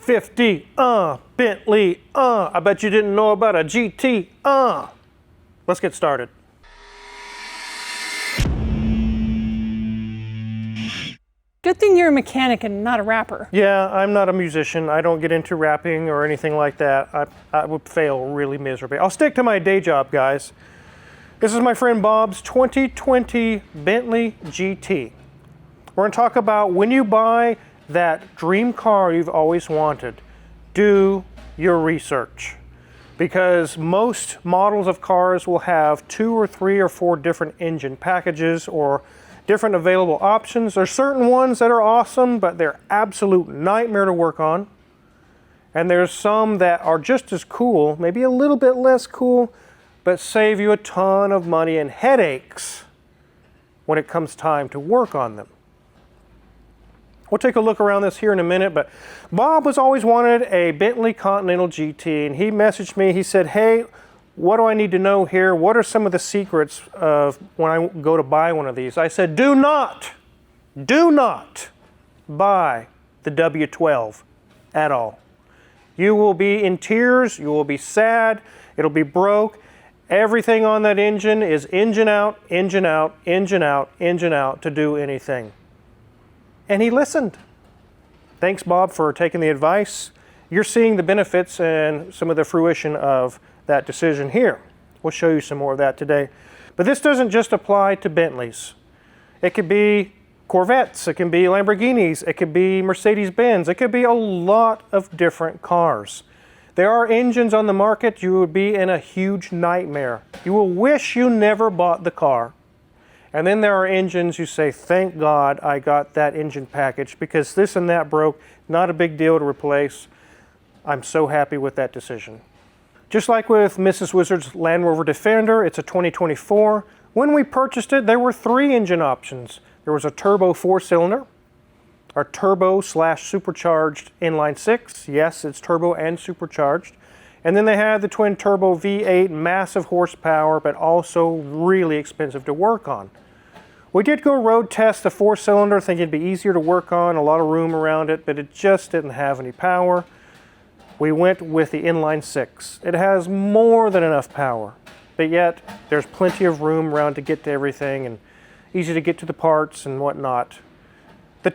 350, Bentley, I bet you didn't know about a GT, Let's get started. Good thing you're a mechanic and not a rapper. Yeah, I'm not a musician. I don't get into rapping or anything like that. I would fail really miserably. I'll stick to my day job, guys. This is my friend Bob's 2020 Bentley GT. We're going to talk about when you buy that dream car you've always wanted, do your research. Because most models of cars will have 2 or 3 or 4 different engine packages or different available options. There's certain ones that are awesome, but they're absolute nightmare to work on. And there's some that are just as cool, maybe a little bit less cool, but save you a ton of money and headaches when it comes time to work on them. We'll take a look around this here in a minute, but Bob has always wanted a Bentley Continental GT, and he messaged me. He said, hey, what do I need to know here? What are some of the secrets of when I go to buy one of these? I said, do not buy the W12 at all. You will be in tears, you will be sad, it'll be broke. Everything on that engine is engine out, engine out, engine out, engine out to do anything. And he listened. Thanks, Bob, for taking the advice. You're seeing the benefits and some of the fruition of that decision here. We'll show you some more of that today. But this doesn't just apply to Bentleys. It could be Corvettes, it can be Lamborghinis, it could be Mercedes-Benz, it could be a lot of different cars. There are engines on the market you would be in a huge nightmare. You will wish you never bought the car. And then there are engines you say, thank God I got that engine package because this and that broke, not a big deal to replace. I'm so happy with that decision. Just like with Mrs. Wizard's Land Rover Defender, it's a 2024. When we purchased it, there were 3 engine options. There was a turbo 4-cylinder, a turbo/supercharged inline 6. Yes, it's turbo and supercharged. And then they had the twin turbo V8, massive horsepower, but also really expensive to work on. We did go road test the 4-cylinder, thinking it'd be easier to work on, a lot of room around it, but it just didn't have any power. We went with the inline 6. It has more than enough power, but yet there's plenty of room around to get to everything and easy to get to the parts and whatnot. The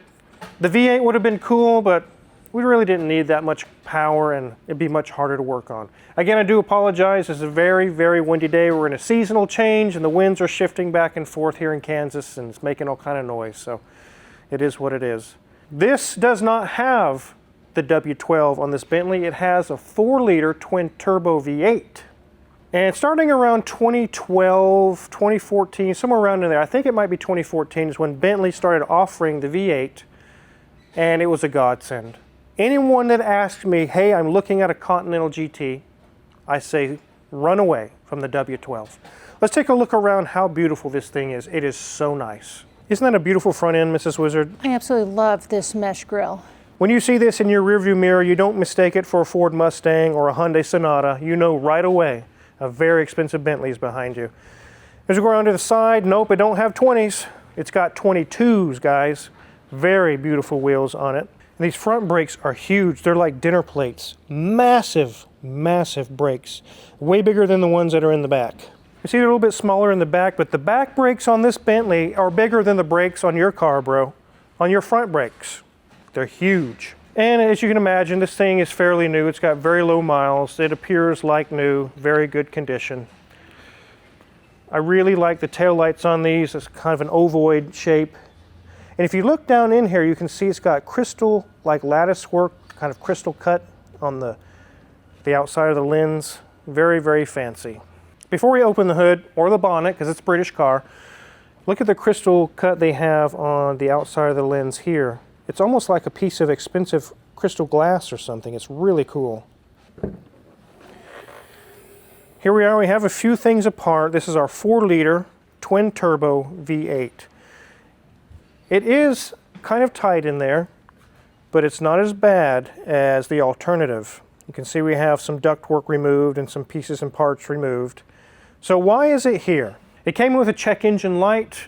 V8 would have been cool, but we really didn't need that much power and it'd be much harder to work on. Again, I do apologize. It's a very, very windy day. We're in a seasonal change and the winds are shifting back and forth here in Kansas and it's making all kind of noise. So it is what it is. This does not have the W12 on this Bentley. It has a 4-liter twin turbo V8. And starting around 2012, 2014, somewhere around in there, I think it might be 2014 is when Bentley started offering the V8 and it was a godsend. Anyone that asks me, hey, I'm looking at a Continental GT, I say, run away from the W12. Let's take a look around how beautiful this thing is. It is so nice. Isn't that a beautiful front end, Mrs. Wizard? I absolutely love this mesh grille. When you see this in your rearview mirror, you don't mistake it for a Ford Mustang or a Hyundai Sonata. You know right away a very expensive Bentley is behind you. As we go around to the side, nope, it don't have 20s. It's got 22s, guys. Very beautiful wheels on it. And these front brakes are huge. They're like dinner plates. Massive, massive brakes. Way bigger than the ones that are in the back. You see they're a little bit smaller in the back, but the back brakes on this Bentley are bigger than the brakes on your car, bro. On your front brakes. They're huge. And as you can imagine, this thing is fairly new. It's got very low miles. It appears like new, very good condition. I really like the taillights on these. It's kind of an ovoid shape. And if you look down in here, you can see it's got crystal, like lattice work, kind of crystal cut on the outside of the lens. Very, very fancy. Before we open the hood or the bonnet, because it's a British car, look at the crystal cut they have on the outside of the lens here. It's almost like a piece of expensive crystal glass or something. It's really cool. Here we are. We have a few things apart. This is our 4-liter twin turbo V8. It is kind of tight in there, but it's not as bad as the alternative. You can see we have some ductwork removed and some pieces and parts removed. So why is it here? It came with a check engine light.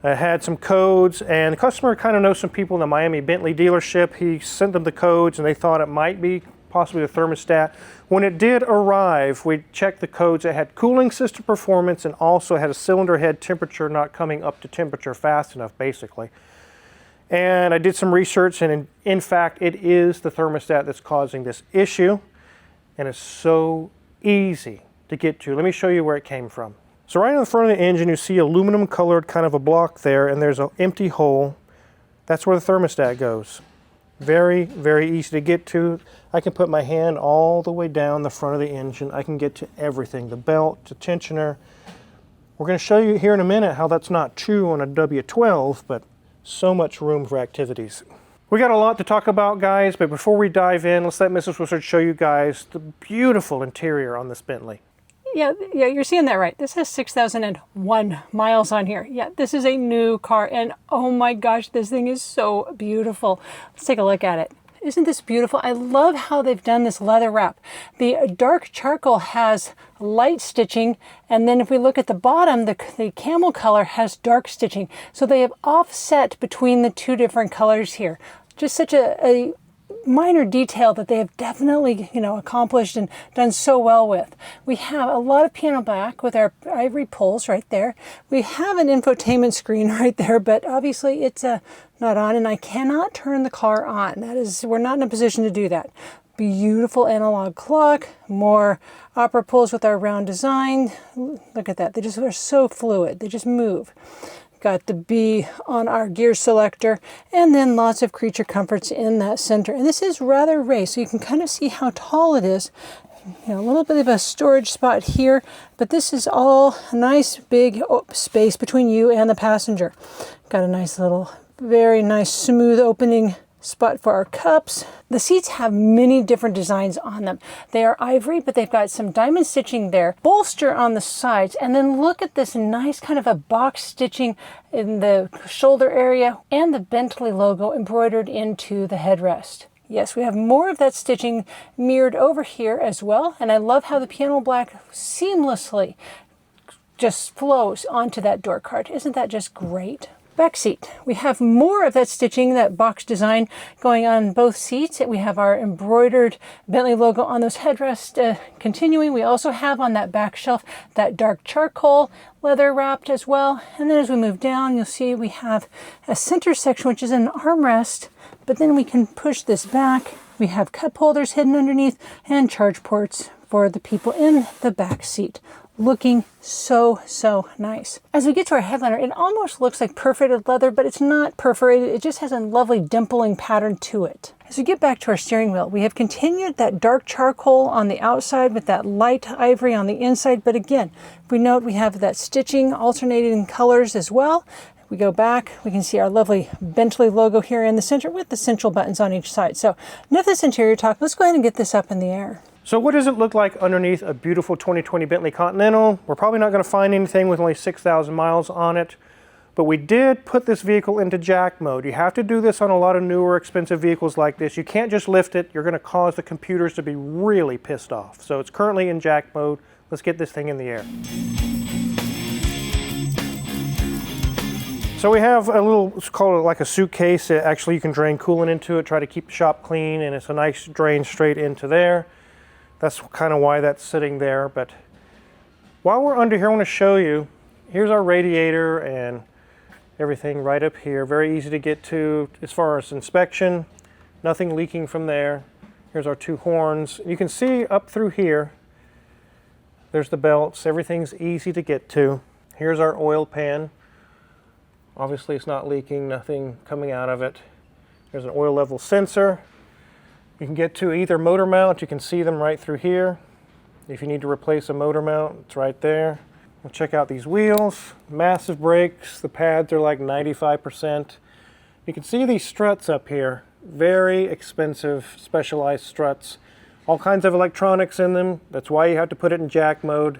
I had some codes, and the customer kind of knows some people in the Miami Bentley dealership. He sent them the codes and they thought it might be possibly the thermostat. When it did arrive, we checked the codes. It had cooling system performance and also had a cylinder head temperature not coming up to temperature fast enough, basically. And I did some research, and in fact, it is the thermostat that's causing this issue, and it's so easy to get to. Let me show you where it came from. So right on the front of the engine, you see aluminum colored kind of a block there, and there's an empty hole. That's where the thermostat goes. Very, very easy to get to. I can put my hand all the way down the front of the engine. I can get to everything, the belt, the tensioner. We're going to show you here in a minute how that's not true on a W12, but so much room for activities. We got a lot to talk about, guys, but before we dive in, let's let Mrs. Wizard show you guys the beautiful interior on this Bentley. Yeah, you're seeing that right. This has 6,001 miles on here. Yeah, this is a new car, and oh my gosh, this thing is so beautiful. Let's take a look at it. Isn't this beautiful? I love how they've done this leather wrap. The dark charcoal has light stitching, and then if we look at the bottom, the camel color has dark stitching. So they have offset between the two different colors here. Just such a minor detail that they have definitely, accomplished and done so well with. We have a lot of piano black with our ivory pulls right there. We have an infotainment screen right there, but obviously it's not on, and I cannot turn the car on. We're not in a position to do that. Beautiful analog clock, more opera pulls with our round design. Look at that, they just are so fluid, they just move. Got the B on our gear selector, and then lots of creature comforts in that center. And this is rather raised, so you can kind of see how tall it is. A little bit of a storage spot here, but this is all a nice big space between you and the passenger. Got a nice little, very nice smooth opening spot for our cups. The seats have many different designs on them. They are ivory, but they've got some diamond stitching there, bolster on the sides, and then look at this nice kind of a box stitching in the shoulder area and the Bentley logo embroidered into the headrest. Yes, we have more of that stitching mirrored over here as well, and I love how the piano black seamlessly just flows onto that door card. Isn't that just great? Back seat. We have more of that stitching, that box design going on both seats. We have our embroidered Bentley logo on those headrests continuing. We also have on that back shelf that dark charcoal leather wrapped as well. And then as we move down, you'll see we have a center section, which is an armrest, but then we can push this back. We have cup holders hidden underneath and charge ports for the people in the back seat. Looking so nice. As we get to our headliner, it almost looks like perforated leather, but it's not perforated. It just has a lovely dimpling pattern to it. As we get back to our steering wheel, we have continued that dark charcoal on the outside with that light ivory on the inside. But again, we note we have that stitching alternating colors as well. If we go back, we can see our lovely Bentley logo here in the center with the central buttons on each side. So enough this interior talk. Let's go ahead and get this up in the air. So what does it look like underneath a beautiful 2020 Bentley Continental? We're probably not going to find anything with only 6,000 miles on it, but we did put this vehicle into jack mode. You have to do this on a lot of newer, expensive vehicles like this. You can't just lift it. You're going to cause the computers to be really pissed off. So it's currently in jack mode. Let's get this thing in the air. So we have a little, let's call it like a suitcase. Actually, you can drain coolant into it, try to keep the shop clean, and it's a nice drain straight into there. That's kind of why that's sitting there. But while we're under here, I want to show you, here's our radiator and everything right up here. Very easy to get to as far as inspection. Nothing leaking from there. Here's our two horns. You can see up through here, there's the belts. Everything's easy to get to. Here's our oil pan. Obviously it's not leaking, nothing coming out of it. There's an oil level sensor. You can get to either motor mount. You can see them right through here. If you need to replace a motor mount, it's right there. We'll check out these wheels. Massive brakes. The pads are like 95%. You can see these struts up here. Very expensive, specialized struts. All kinds of electronics in them. That's why you have to put it in jack mode.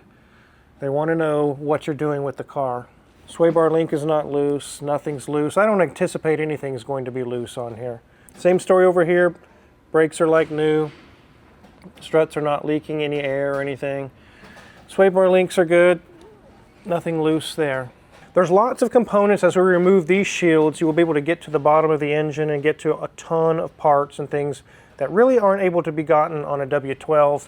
They want to know what you're doing with the car. Sway bar link is not loose. Nothing's loose. I don't anticipate anything is going to be loose on here. Same story over here. Brakes are like new. Struts are not leaking any air or anything. Sway bar links are good. Nothing loose there. There's lots of components. As we remove these shields, you will be able to get to the bottom of the engine and get to a ton of parts and things that really aren't able to be gotten on a W12.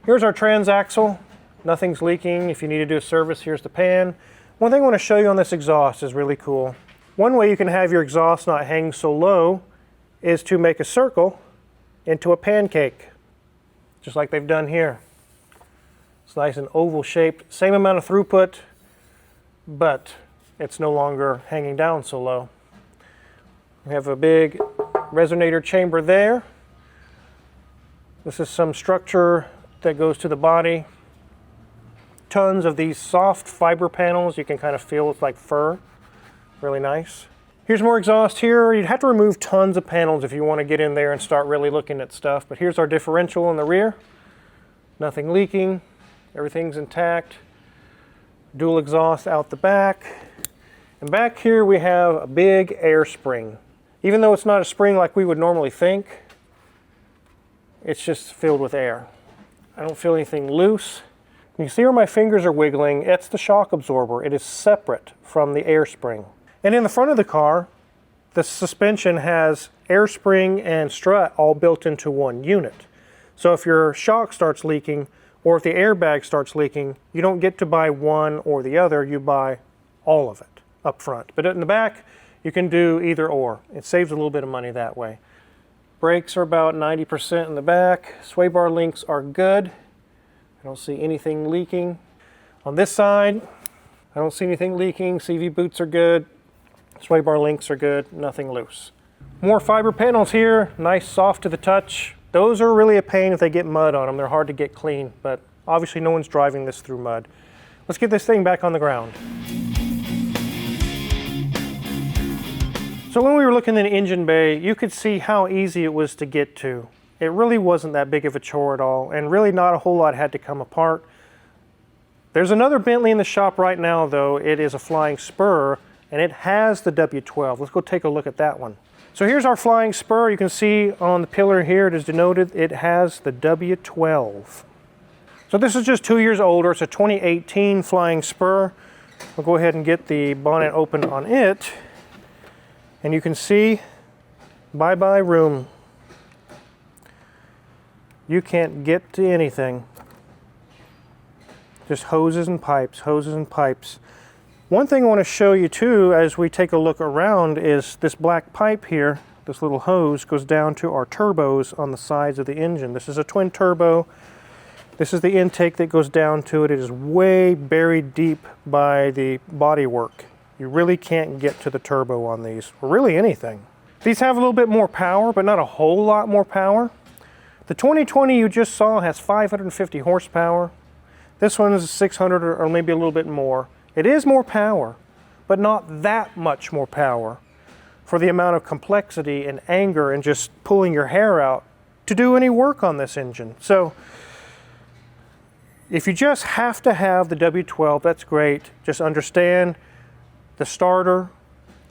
Here's our transaxle. Nothing's leaking. If you need to do a service, here's the pan. One thing I want to show you on this exhaust is really cool. One way you can have your exhaust not hang so low is to make a circle into a pancake, just like they've done here. It's nice and oval shaped, same amount of throughput, but it's no longer hanging down so low. We have a big resonator chamber there. This is some structure that goes to the body. Tons of these soft fiber panels. You can kind of feel it's like fur. Really nice. Here's more exhaust here. You'd have to remove tons of panels if you want to get in there and start really looking at stuff. But here's our differential in the rear. Nothing leaking. Everything's intact. Dual exhaust out the back. And back here we have a big air spring. Even though it's not a spring like we would normally think, it's just filled with air. I don't feel anything loose. You can see where my fingers are wiggling. It's the shock absorber. It is separate from the air spring. And in the front of the car, the suspension has air spring and strut all built into one unit. So if your shock starts leaking or if the airbag starts leaking, you don't get to buy one or the other, you buy all of it up front. But in the back, you can do either or. It saves a little bit of money that way. Brakes are about 90% in the back. Sway bar links are good. I don't see anything leaking. On this side, I don't see anything leaking. CV boots are good. Sway bar links are good. Nothing loose. More fiber panels here. Nice, soft to the touch. Those are really a pain if they get mud on them. They're hard to get clean, but obviously no one's driving this through mud. Let's get this thing back on the ground. So when we were looking in the engine bay, you could see how easy it was to get to. It really wasn't that big of a chore at all, and really not a whole lot had to come apart. There's another Bentley in the shop right now, though. It is a Flying Spur, and it has the W12. Let's go take a look at that one. So here's our Flying Spur. You can see on the pillar here, it is denoted it has the W12. So this is just 2 years older. It's a 2018 Flying Spur. We'll go ahead and get the bonnet open on it. And you can see, bye-bye room. You can't get to anything. Just hoses and pipes, hoses and pipes. One thing I want to show you too as we take a look around is this black pipe here, this little hose goes down to our turbos on the sides of the engine. This is a twin turbo. This is the intake that goes down to it. It is way buried deep by the bodywork. You really can't get to the turbo on these, or really anything. These have a little bit more power, but not a whole lot more power. The 2020 you just saw has 550 horsepower. This one is 600 or maybe a little bit more. It is more power, but not that much more power for the amount of complexity and anger and just pulling your hair out to do any work on this engine. So if you just have to have the W12, that's great. Just understand the starter,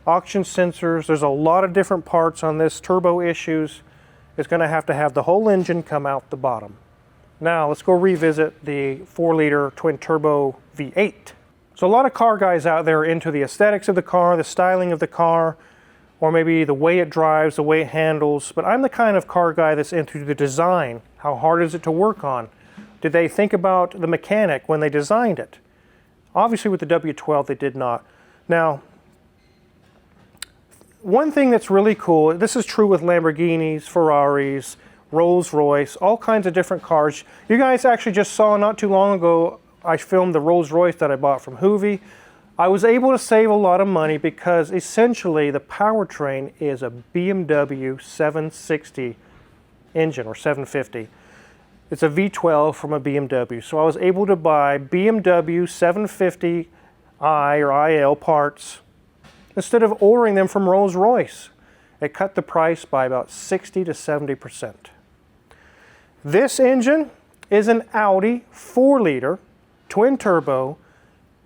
oxygen sensors. There's a lot of different parts on this. Turbo issues. It's going to have the whole engine come out the bottom. Now let's go revisit the 4-liter twin turbo V8. So a lot of car guys out there are into the aesthetics of the car, the styling of the car, or maybe the way it drives, the way it handles. But I'm the kind of car guy that's into the design. How hard is it to work on? Did they think about the mechanic when they designed it? Obviously with the W12 they did not. Now, one thing that's really cool, this is true with Lamborghinis, Ferraris, Rolls-Royce, all kinds of different cars. You guys actually just saw not too long ago, I filmed the Rolls-Royce that I bought from Hoovy. I was able to save a lot of money because essentially the powertrain is a BMW 760 engine or 750. It's a V12 from a BMW. So I was able to buy BMW 750i or IL parts instead of ordering them from Rolls-Royce. It cut the price by about 60 to 70%. This engine is an Audi 4-liter twin turbo,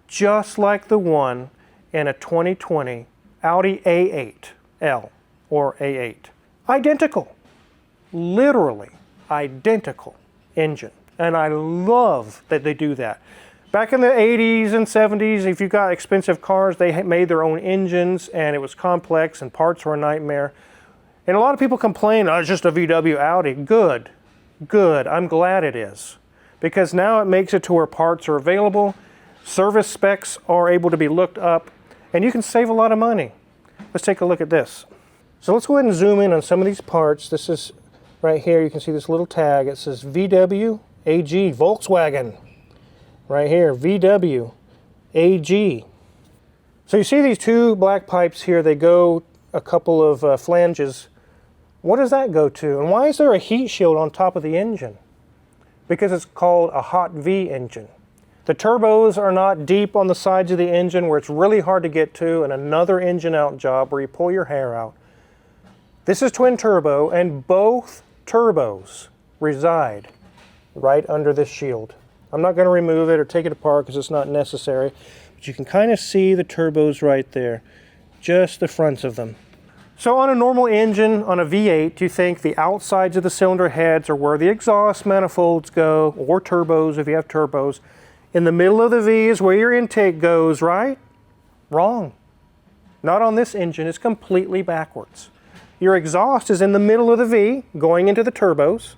just like the one in a 2020 Audi A8L or A8. Identical, literally identical engine. And I love that they do that. Back in the 80s and 70s, if you got expensive cars, they made their own engines and it was complex and parts were a nightmare. And a lot of people complain, oh, it's just a VW Audi. Good, good, I'm glad it is. Because now it makes it to where parts are available, service specs are able to be looked up, and you can save a lot of money. Let's take a look at this. So let's go ahead and zoom in on some of these parts. This is right here, you can see this little tag. It says VW AG, Volkswagen. Right here, VW AG. So you see these two black pipes here, they go a couple of flanges. What does that go to? And why is there a heat shield on top of the engine? Because it's called a hot V engine. The turbos are not deep on the sides of the engine where it's really hard to get to, and another engine out job where you pull your hair out. This is twin turbo, and both turbos reside right under this shield. I'm not going to remove it or take it apart because it's not necessary, but you can kind of see the turbos right there, just the fronts of them. So on a normal engine, on a V8, you think the outsides of the cylinder heads are where the exhaust manifolds go, or turbos if you have turbos. In the middle of the V is where your intake goes, right? Wrong. Not on this engine, it's completely backwards. Your exhaust is in the middle of the V, going into the turbos.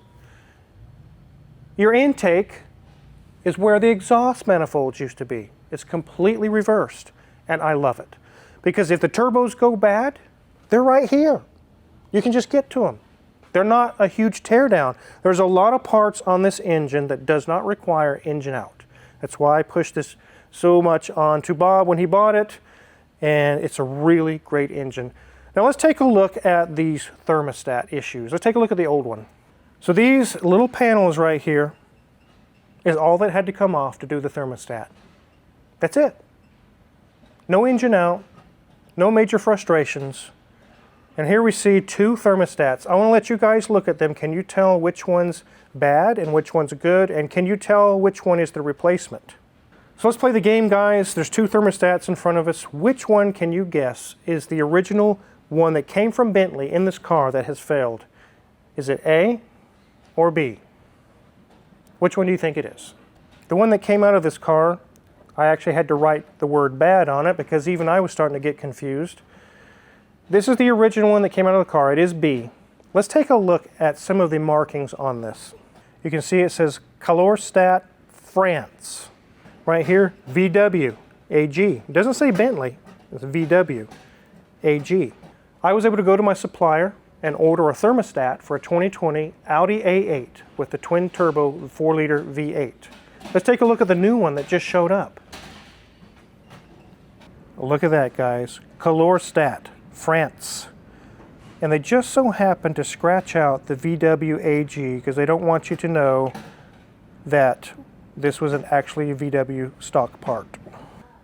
Your intake is where the exhaust manifolds used to be. It's completely reversed, and I love it. Because if the turbos go bad, they're right here. You can just get to them. They're not a huge teardown. There's a lot of parts on this engine that does not require engine out. That's why I pushed this so much on to Bob when he bought it, and it's a really great engine. Now let's take a look at these thermostat issues. Let's take a look at the old one. So these little panels right here is all that had to come off to do the thermostat. That's it. No engine out, no major frustrations. And here we see two thermostats. I want to let you guys look at them. Can you tell which one's bad and which one's good? And can you tell which one is the replacement? So let's play the game, guys. There's two thermostats in front of us. Which one can you guess is the original one that came from Bentley in this car that has failed? Is it A or B? Which one do you think it is? The one that came out of this car, I actually had to write the word bad on it because even I was starting to get confused. This is the original one that came out of the car. It is B. Let's take a look at some of the markings on this. You can see it says Calorstat France. Right here, VW AG. It doesn't say Bentley, it's VW AG. I was able to go to my supplier and order a thermostat for a 2020 Audi A8 with the twin turbo 4-liter V8. Let's take a look at the new one that just showed up. Look at that, guys. Calorstat France. And they just so happen to scratch out the VW AG because they don't want you to know that this was actually a VW stock part.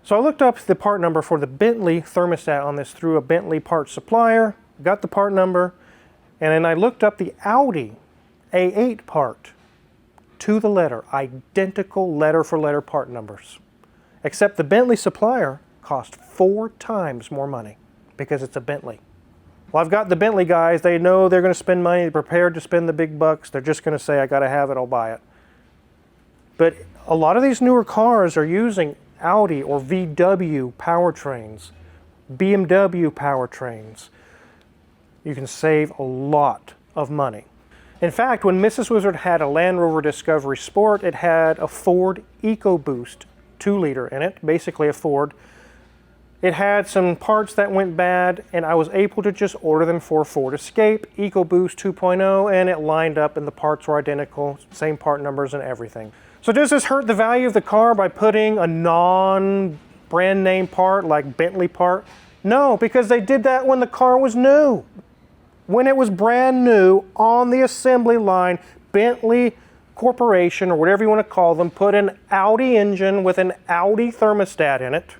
So I looked up the part number for the Bentley thermostat on this through a Bentley part supplier, got the part number, and then I looked up the Audi A8 part to the letter, identical letter for letter part numbers. Except the Bentley supplier cost 4 times more money because it's a Bentley. Well, I've got the Bentley guys, they know they're going to spend money, they're prepared to spend the big bucks, they're just going to say, I got to have it, I'll buy it. But a lot of these newer cars are using Audi or VW powertrains, BMW powertrains. You can save a lot of money. In fact, when Mrs. Wizard had a Land Rover Discovery Sport, it had a Ford EcoBoost 2-liter in it, basically a Ford. It had some parts that went bad, and I was able to just order them for Ford Escape, EcoBoost 2.0, and it lined up and the parts were identical, same part numbers and everything. So does this hurt the value of the car by putting a non-brand name part like Bentley part? No, because they did that when the car was new. When it was brand new on the assembly line, Bentley Corporation, or whatever you want to call them, put an Audi engine with an Audi thermostat in it.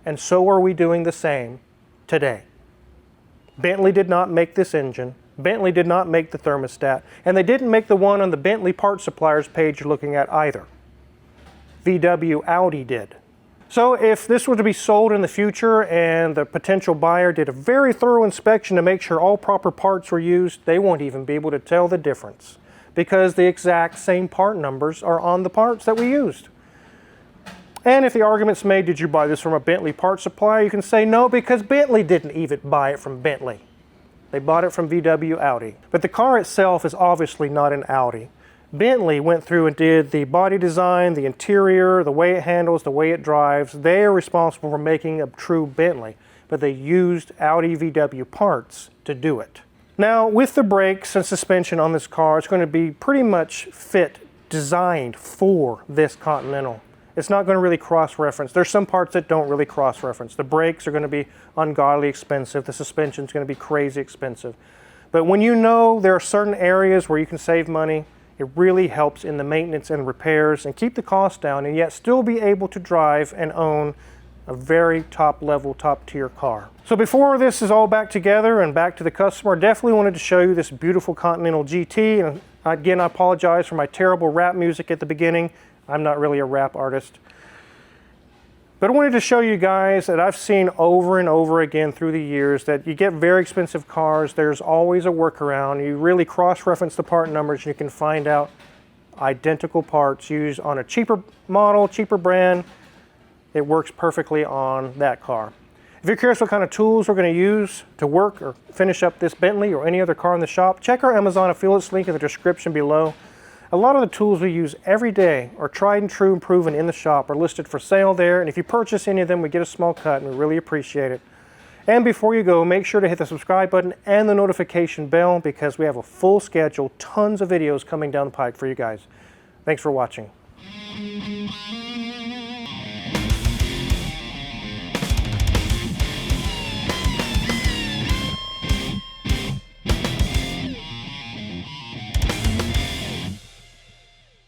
And so are we doing the same today. Bentley did not make this engine. Bentley did not make the thermostat. And they didn't make the one on the Bentley part suppliers page you're looking at either. VW Audi did. So if this were to be sold in the future and the potential buyer did a very thorough inspection to make sure all proper parts were used, they won't even be able to tell the difference because the exact same part numbers are on the parts that we used. And if the argument's made, did you buy this from a Bentley parts supplier? You can say no, because Bentley didn't even buy it from Bentley. They bought it from VW Audi. But the car itself is obviously not an Audi. Bentley went through and did the body design, the interior, the way it handles, the way it drives. They are responsible for making a true Bentley, but they used Audi VW parts to do it. Now, with the brakes and suspension on this car, it's going to be pretty much designed for this Continental. It's not going to really cross-reference. There's some parts that don't really cross-reference. The brakes are going to be ungodly expensive. The suspension is going to be crazy expensive. But when you know there are certain areas where you can save money, it really helps in the maintenance and repairs and keep the cost down, and yet still be able to drive and own a very top-level, top-tier car. So before this is all back together and back to the customer, I definitely wanted to show you this beautiful Continental GT. And again, I apologize for my terrible rap music at the beginning. I'm not really a rap artist. But I wanted to show you guys that I've seen over and over again through the years that you get very expensive cars, there's always a workaround. You really cross-reference the part numbers and you can find out identical parts used on a cheaper model, cheaper brand. It works perfectly on that car. If you're curious what kind of tools we're going to use to work or finish up this Bentley or any other car in the shop, check our Amazon affiliates link in the description below. A lot of the tools we use every day are tried and true and proven in the shop, are listed for sale there, and if you purchase any of them, we get a small cut, and we really appreciate it. And before you go, make sure to hit the subscribe button and the notification bell, because we have a full schedule, tons of videos coming down the pike for you guys. Thanks for watching.